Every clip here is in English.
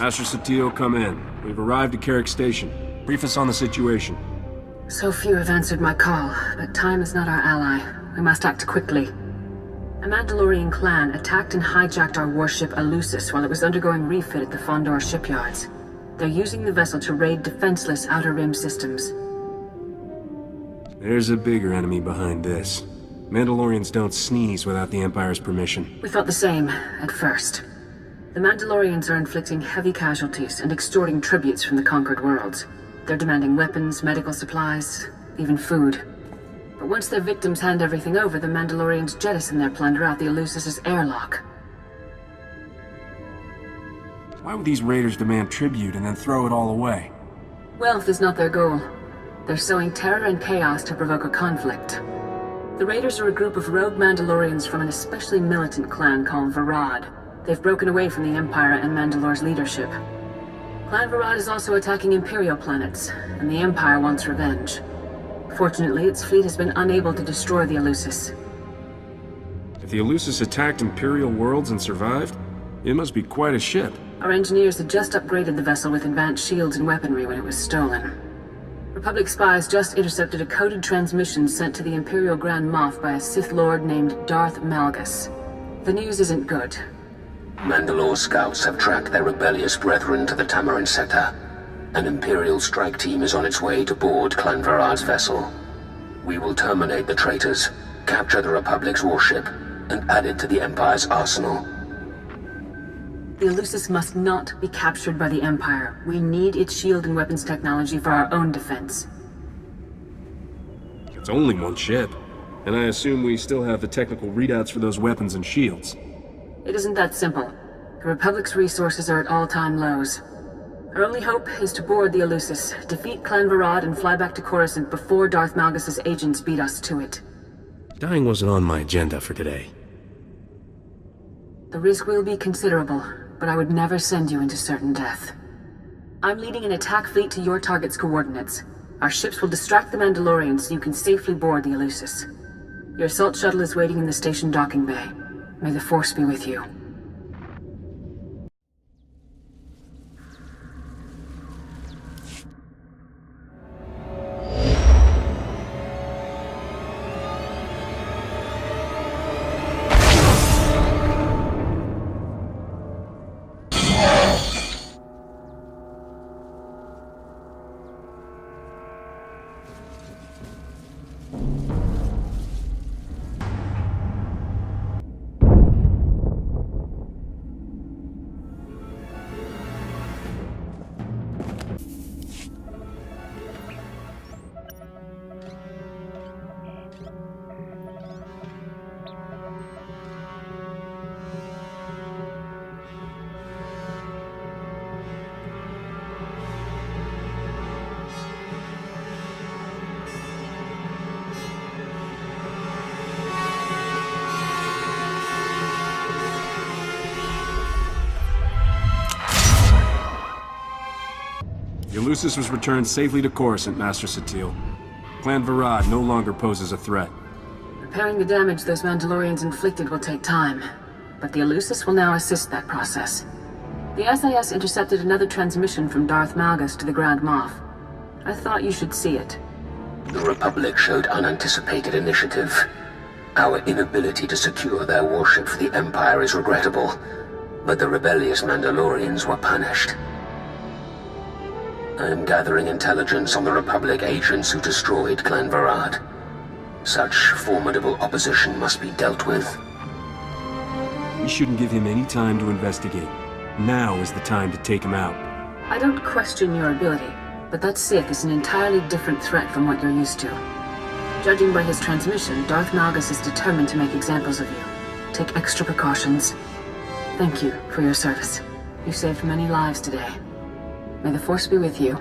Master SWTOR, come in. We've arrived at Carrick Station. Brief us on the situation. So few have answered my call, but time is not our ally. We must act quickly. A Mandalorian clan attacked and hijacked our warship Elusis while it was undergoing refit at the SWTOR shipyards. They're using the vessel to raid defenseless Outer Rim systems. There's a bigger enemy behind this. Mandalorians don't sneeze without the Empire's permission. We thought the same, at first. The Mandalorians are inflicting heavy casualties and extorting tributes from the conquered worlds. They're demanding weapons, medical supplies, even food. But once their victims hand everything over, the Mandalorians jettison their plunder out the Elusis's airlock. Why would these raiders demand tribute and then throw it all away? Wealth is not their goal. They're sowing terror and chaos to provoke a conflict. The raiders are a group of rogue Mandalorians from an especially militant clan called Varad. They've broken away from the Empire and Mandalore's leadership. Clan Varad is also attacking Imperial planets, and the Empire wants revenge. Fortunately, its fleet has been unable to destroy the Elusis. If the Elusis attacked Imperial worlds and survived, it must be quite a ship. Our engineers had just upgraded the vessel with advanced shields and weaponry when it was stolen. Republic spies just intercepted a coded transmission sent to the Imperial Grand Moff by a Sith Lord named Darth Malgus. The news isn't good. Mandalore scouts have tracked their rebellious brethren to the Tamarin sector. An Imperial strike team is on its way to board Clan Varad's vessel. We will terminate the traitors, capture the Republic's warship, and add it to the Empire's arsenal. The Elusis must not be captured by the Empire. We need its shield and weapons technology for our own defense. It's only one ship, and I assume we still have the technical readouts for those weapons and shields. It isn't that simple. The Republic's resources are at all-time lows. Our only hope is to board the Elusis, defeat Clan Varad, and fly back to Coruscant before Darth Malgus' agents beat us to it. Dying wasn't on my agenda for today. The risk will be considerable, but I would never send you into certain death. I'm leading an attack fleet to your target's coordinates. Our ships will distract the Mandalorians so you can safely board the Elusis. Your assault shuttle is waiting in the station docking bay. May the Force be with you. The Elusis was returned safely to Coruscant, Master SWTOR. Clan Varad no longer poses a threat. Repairing the damage those Mandalorians inflicted will take time, but the Elusis will now assist that process. The SAS intercepted another transmission from Darth Malgus to the Grand Moff. I thought you should see it. The Republic showed unanticipated initiative. Our inability to secure their warship for the Empire is regrettable, but the rebellious Mandalorians were punished. I am gathering intelligence on the Republic agents who destroyed Clan Varad. Such formidable opposition must be dealt with. We shouldn't give him any time to investigate. Now is the time to take him out. I don't question your ability, but that Sith is an entirely different threat from what you're used to. Judging by his transmission, Darth Malgus is determined to make examples of you. Take extra precautions. Thank you for your service. You saved many lives today. May the Force be with you.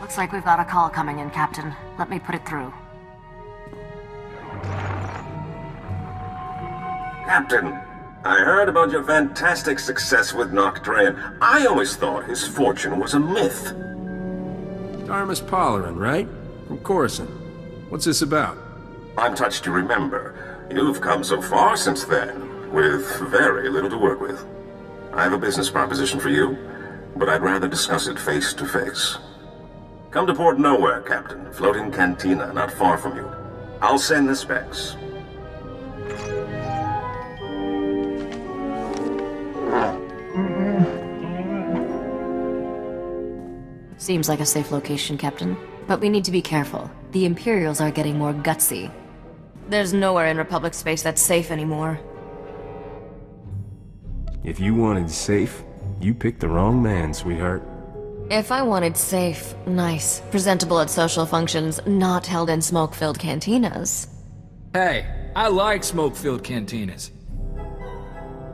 Looks like we've got a call coming in, Captain. Let me put it through. Captain, I heard about your fantastic success with Noctrain. I always thought his fortune was a myth. Darmus Polarin, right? From Coruscant. What's this about? I'm touched to remember. You've come so far since then, with very little to work with. I have a business proposition for you, but I'd rather discuss it face to face. Come to Port Nowhere, Captain. Floating cantina not far from you. I'll send the specs. Seems like a safe location, Captain. But we need to be careful. The Imperials are getting more gutsy. There's nowhere in Republic space that's safe anymore. If you wanted safe, you picked the wrong man, sweetheart. If I wanted safe, nice, presentable at social functions, not held in smoke-filled cantinas. Hey, I like smoke-filled cantinas.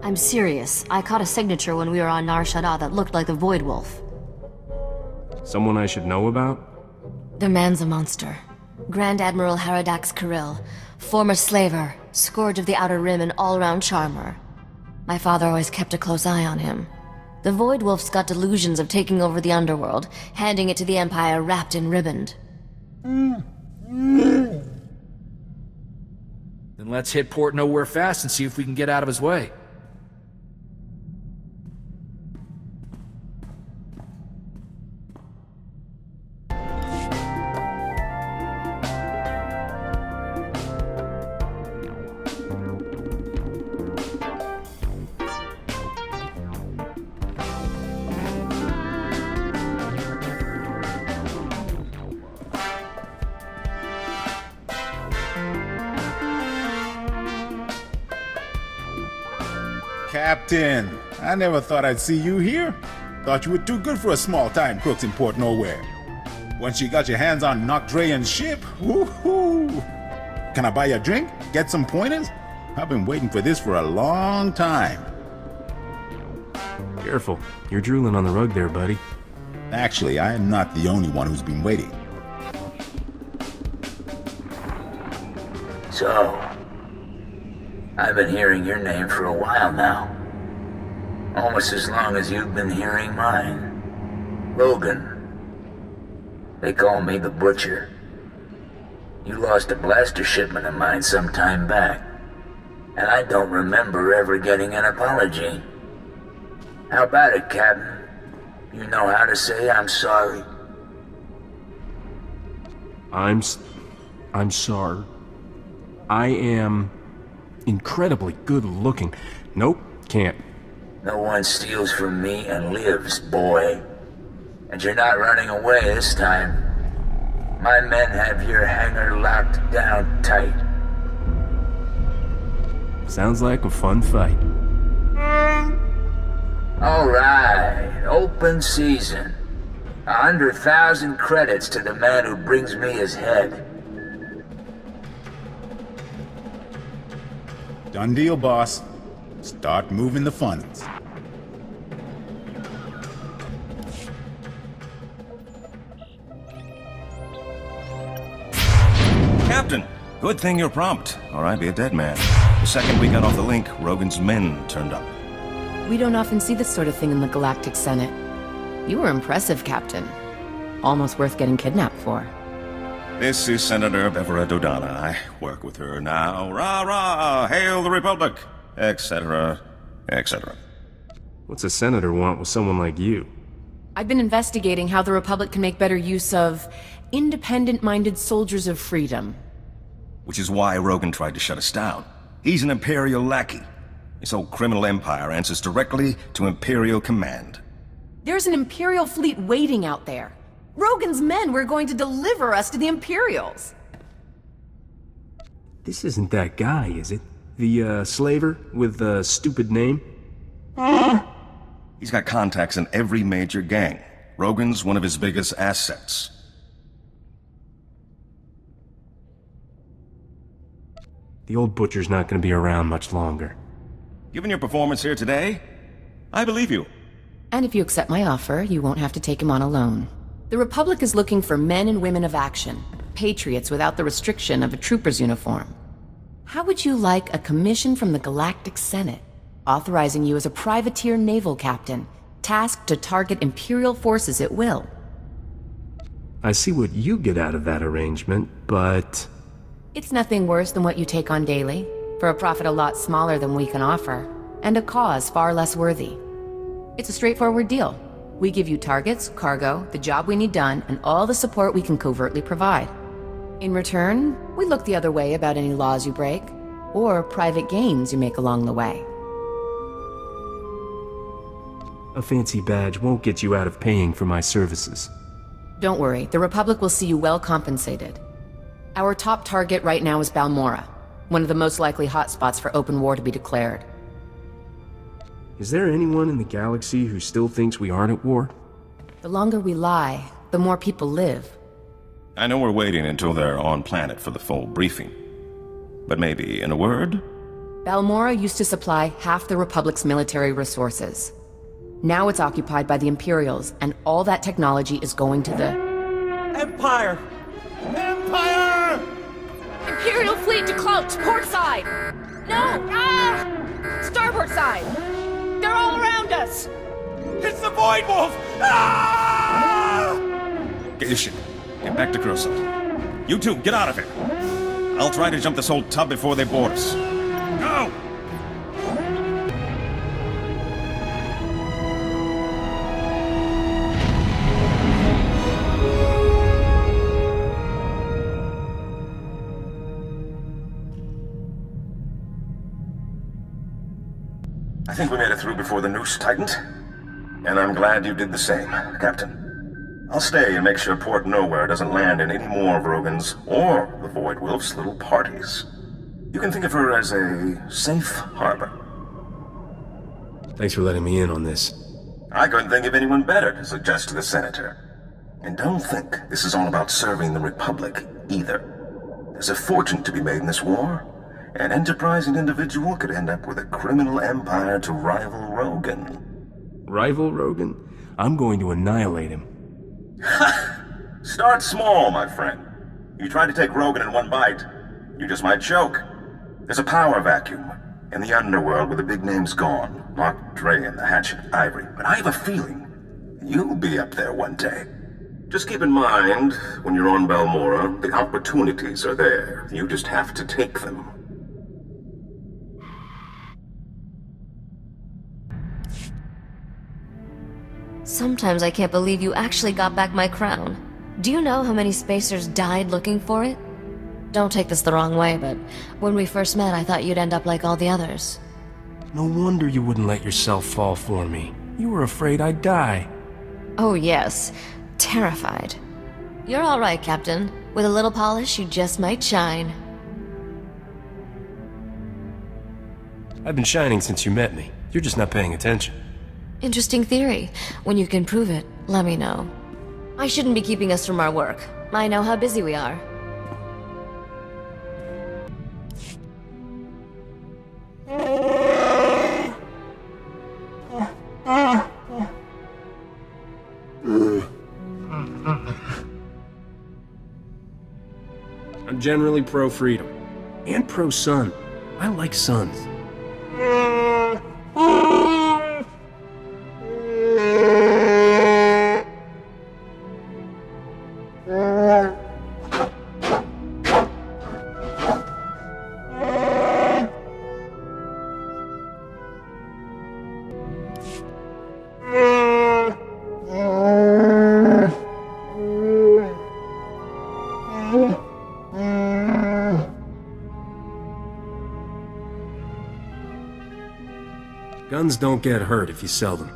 I'm serious. I caught a signature when we were on Nar Shaddaa that looked like the Void Wolf. Someone I should know about? The man's a monster. Grand Admiral Haradax Kirill, former slaver, scourge of the Outer Rim and all-round charmer. My father always kept a close eye on him. The Void Wolf's got delusions of taking over the underworld, handing it to the Empire wrapped in ribband. Then let's hit Port Nowhere fast and see if we can get out of his way. Captain, I never thought I'd see you here. Thought you were too good for a small-time crooks in Port Nowhere. Once you got your hands on Noctrain's ship, woohoo! Can I buy you a drink? Get some pointers? I've been waiting for this for a long time. Careful. You're drooling on the rug there, buddy. Actually, I am not the only one who's been waiting. So, I've been hearing your name for a while now. Almost as long as you've been hearing mine. Logan. They call me the Butcher. You lost a blaster shipment of mine some time back, and I don't remember ever getting an apology. How about it, Captain? You know how to say I'm sorry? I'm sorry. I am incredibly good looking. Nope, can't. No one steals from me and lives, boy. And you're not running away this time. My men have your hangar locked down tight. Sounds like a fun fight. All right, open season. 100,000 credits to the man who brings me his head. Done deal, boss. Start moving the funds. Captain, good thing you're prompt, or I'd be a dead man. The second we got off the link, Rogan's men turned up. We don't often see this sort of thing in the Galactic Senate. You were impressive, Captain. Almost worth getting kidnapped for. This is Senator Bevera Dodana. I work with her now. Rah rah! Hail the Republic! Etc. etc. What's a senator want with someone like you? I've been investigating how the Republic can make better use of independent-minded soldiers of freedom. Which is why Rogan tried to shut us down. He's an Imperial lackey. This whole criminal empire answers directly to Imperial command. There's an Imperial fleet waiting out there. Rogan's men were going to deliver us to the Imperials. This isn't that guy, is it? The, slaver with the stupid name? He's got contacts in every major gang. Rogan's one of his biggest assets. The old butcher's not gonna be around much longer. Given your performance here today, I believe you. And if you accept my offer, you won't have to take him on alone. The Republic is looking for men and women of action, patriots without the restriction of a trooper's uniform. How would you like a commission from the Galactic Senate, authorizing you as a privateer naval captain, tasked to target Imperial forces at will? I see what you get out of that arrangement, but... It's nothing worse than what you take on daily, for a profit a lot smaller than we can offer, and a cause far less worthy. It's a straightforward deal. We give you targets, cargo, the job we need done, and all the support we can covertly provide. In return, we look the other way about any laws you break, or private gains you make along the way. A fancy badge won't get you out of paying for my services. Don't worry, the Republic will see you well compensated. Our top target right now is Balmora, one of the most likely hotspots for open war to be declared. Is there anyone in the galaxy who still thinks we aren't at war? The longer we lie, the more people live. I know we're waiting until they're on planet for the full briefing. But maybe, in a word? Balmora used to supply half the Republic's military resources. Now it's occupied by the Imperials, and all that technology is going to the... Empire! Empire! Imperial fleet to cloaks, port side! No! Ah! Starboard side! They're all around us! It's the Void Wolf! Ah! Get your ship. Get back to Coruscant. You two, get out of here. I'll try to jump this whole tub before they board us. Go! I think we made it through before the noose tightened. And I'm glad you did the same, Captain. I'll stay and make sure Port Nowhere doesn't land in any more of Rogan's or the Void Wolf's little parties. You can think of her as a safe harbor. Thanks for letting me in on this. I couldn't think of anyone better to suggest to the Senator. And don't think this is all about serving the Republic, either. There's a fortune to be made in this war. An enterprising individual could end up with a criminal empire to rival Rogan. Rival Rogan? I'm going to annihilate him. Start small, my friend. You try to take Rogan in one bite, you just might choke. There's a power vacuum in the underworld where the big name's gone. Mark Dre and the Hatchet Ivory. But I have a feeling you'll be up there one day. Just keep in mind, when you're on Balmora, the opportunities are there. You just have to take them. Sometimes I can't believe you actually got back my crown. Do you know how many spacers died looking for it? Don't take this the wrong way, but when we first met, I thought you'd end up like all the others. No wonder you wouldn't let yourself fall for me. You were afraid I'd die. Oh yes, terrified. You're all right, Captain. With a little polish, you just might shine. I've been shining since you met me. You're just not paying attention. Interesting theory. When you can prove it, let me know. I shouldn't be keeping us from our work. I know how busy we are. I'm generally pro-freedom. And pro-sun. I like suns. Guns don't get hurt if you sell them.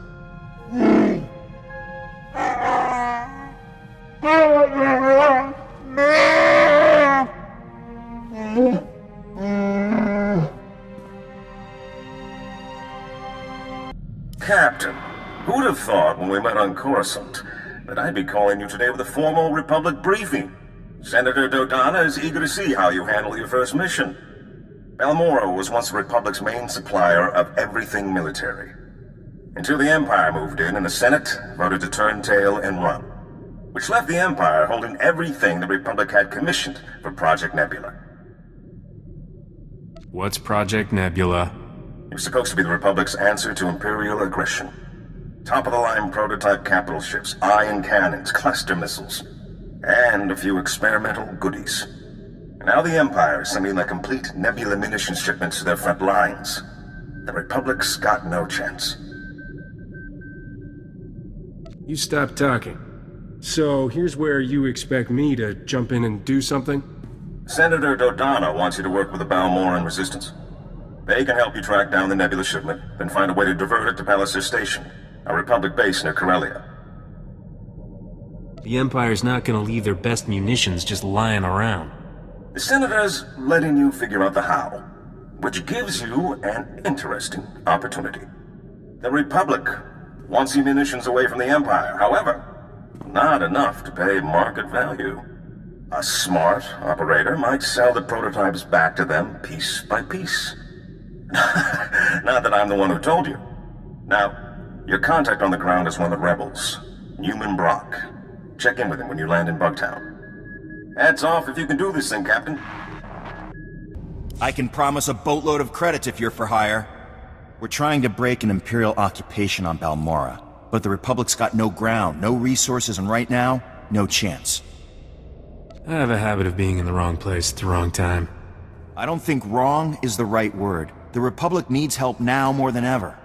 Captain, who'd have thought when we met on Coruscant that I'd be calling you today with a formal Republic briefing? Senator Dodonna is eager to see how you handle your first mission. Balmora was once the Republic's main supplier of everything military. Until the Empire moved in and the Senate voted to turn tail and run. which left the Empire holding everything the Republic had commissioned for Project Nebula. What's Project Nebula? It was supposed to be the Republic's answer to Imperial aggression. Top-of-the-line prototype capital ships, ion cannons, cluster missiles, and a few experimental goodies. And now the Empire is sending their complete Nebula munitions shipments to their front lines. The Republic's got no chance. You stop talking. So, here's where you expect me to jump in and do something? Senator Dodonna wants you to work with the Balmoran Resistance. They can help you track down the Nebula shipment, then find a way to divert it to Palliser Station, a Republic base near Corellia. The Empire's not gonna leave their best munitions just lying around. The Senator's letting you figure out the how, which gives you an interesting opportunity. The Republic wants the munitions away from the Empire, however, not enough to pay market value. A smart operator might sell the prototypes back to them piece by piece. Not that I'm the one who told you. Now, your contact on the ground is one of the rebels, Newman Brock. Check in with him when you land in Bugtown. Hats off if you can do this thing, Captain. I can promise a boatload of credits if you're for hire. We're trying to break an Imperial occupation on Balmora, but the Republic's got no ground, no resources, and right now, no chance. I have a habit of being in the wrong place at the wrong time. I don't think wrong is the right word. The Republic needs help now more than ever.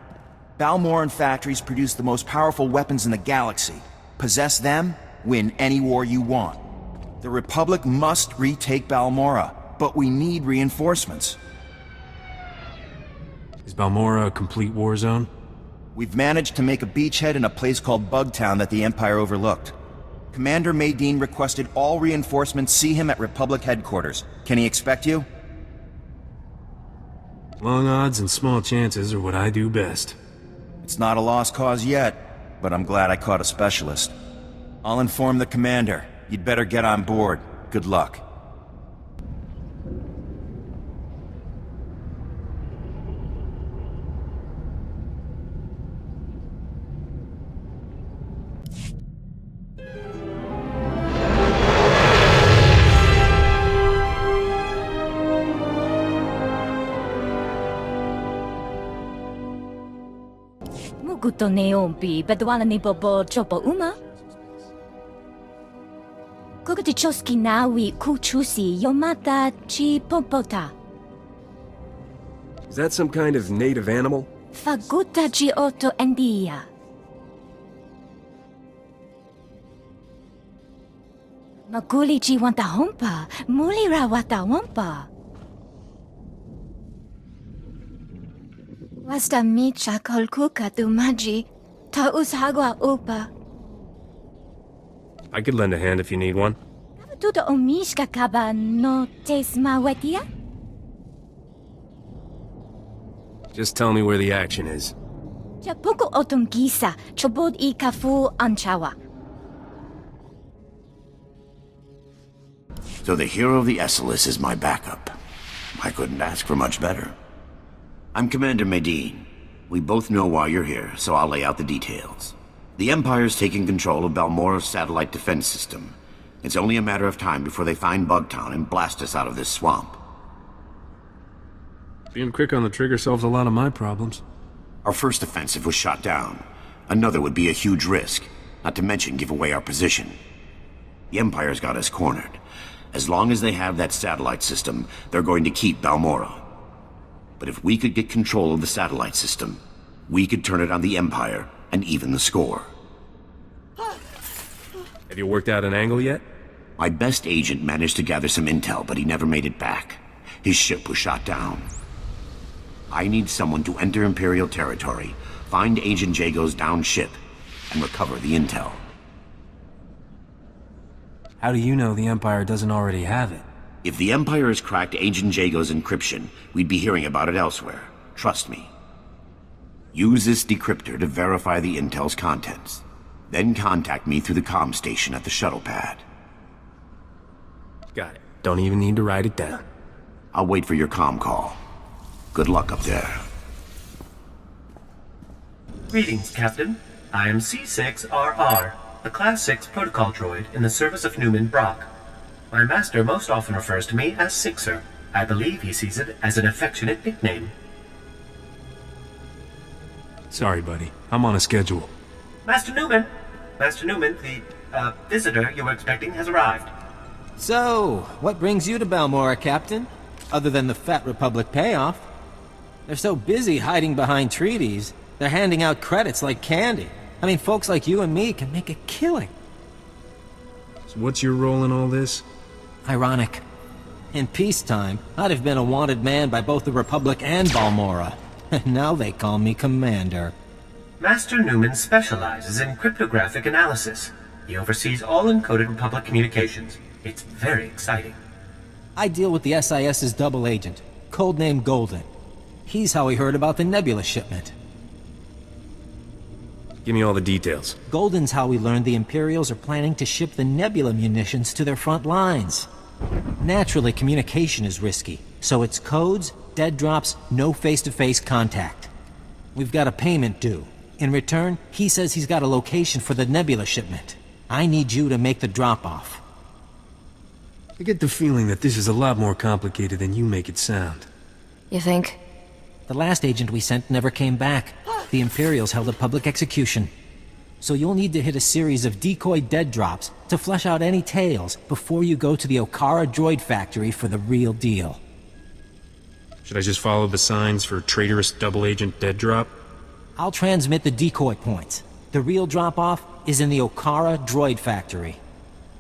Balmoran factories produce the most powerful weapons in the galaxy. Possess them, win any war you want. The Republic must retake Balmora, but we need reinforcements. Is Balmora a complete war zone? We've managed to make a beachhead in a place called Bugtown that the Empire overlooked. Commander Maydean requested all reinforcements see him at Republic headquarters. Can he expect you? Long odds and small chances are what I do best. It's not a lost cause yet, but I'm glad I caught a specialist. I'll inform the commander. You'd better get on board. Good luck. Muguto neompi, bedwala ni bobo chopo uma. Kugutichoski nawi kuchusi yomata chi popota. Is that some kind of native animal? Faguta chi oto endia. Maguli chi wanta hompa, mulira wata wampa. Wasta micha kolkuka dumaji, ta ushagwa upa. I could lend a hand if you need one. Tuto omishka kaba no tesma wetia? Just tell me where the action is. Chapuko otongisa, chobod I kafu anchawa. So the hero of the Esselis is my backup. I couldn't ask for much better. I'm Commander Maydean. We both know why you're here, so I'll lay out the details. The Empire's taking control of Balmora's satellite defense system. It's only a matter of time before they find Bugtown and blast us out of this swamp. Being quick on the trigger solves a lot of my problems. Our first offensive was shot down. Another would be a huge risk, not to mention give away our position. The Empire's got us cornered. As long as they have that satellite system, they're going to keep Balmora. But if we could get control of the satellite system, we could turn it on the Empire and even the score. Have you worked out an angle yet? My best agent managed to gather some intel, but he never made it back. His ship was shot down. I need someone to enter Imperial territory, find Agent Jago's downed ship, and recover the intel. How do you know the Empire doesn't already have it? If the Empire has cracked Agent Jago's encryption, we'd be hearing about it elsewhere. Trust me. Use this decryptor to verify the intel's contents. Then contact me through the comm station at the shuttle pad. Got it. Don't even need to write it down. I'll wait for your comm call. Good luck up there. Greetings, Captain. I am C6RR. the Class 6 protocol droid in the service of Newman Brock. My master most often refers to me as Sixer. I believe he sees it as an affectionate nickname. Sorry, buddy. I'm on a schedule. Master Newman! Master Newman, the, visitor you were expecting has arrived. So, what brings you to Balmora, Captain? Other than the Fat Republic payoff. They're so busy hiding behind treaties, they're handing out credits like candy. I mean, folks like you and me can make a killing. So what's your role in all this? Ironic. In peacetime, I'd have been a wanted man by both the Republic and Balmora. Now they call me Commander. Master Newman specializes in cryptographic analysis. He oversees all encoded Republic communications. It's very exciting. I deal with the SIS's double agent, codename Golden. He's how he heard about the Nebula shipment. Give me all the details. Golden's how we learned the Imperials are planning to ship the Nebula munitions to their front lines. Naturally, communication is risky, so it's codes, dead drops, no face-to-face contact. We've got a payment due. In return, he says he's got a location for the Nebula shipment. I need you to make the drop-off. I get the feeling that this is a lot more complicated than you make it sound. You think? The last agent we sent never came back. The Imperials held a public execution. So you'll need to hit a series of decoy dead drops to flesh out any tales before you go to the Okara droid factory for the real deal. Should I just follow the signs for traitorous double agent dead drop? I'll transmit the decoy points. The real drop-off is in the Okara droid factory.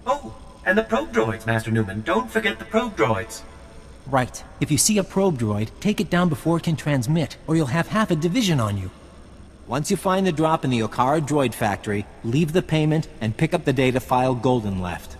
Oh, and the probe droids, Master Newman. Don't forget the probe droids. Right. If you see a probe droid, take it down before it can transmit, or you'll have half a division on you. Once you find the drop in the Okara droid factory, leave the payment and pick up the data file Golden left.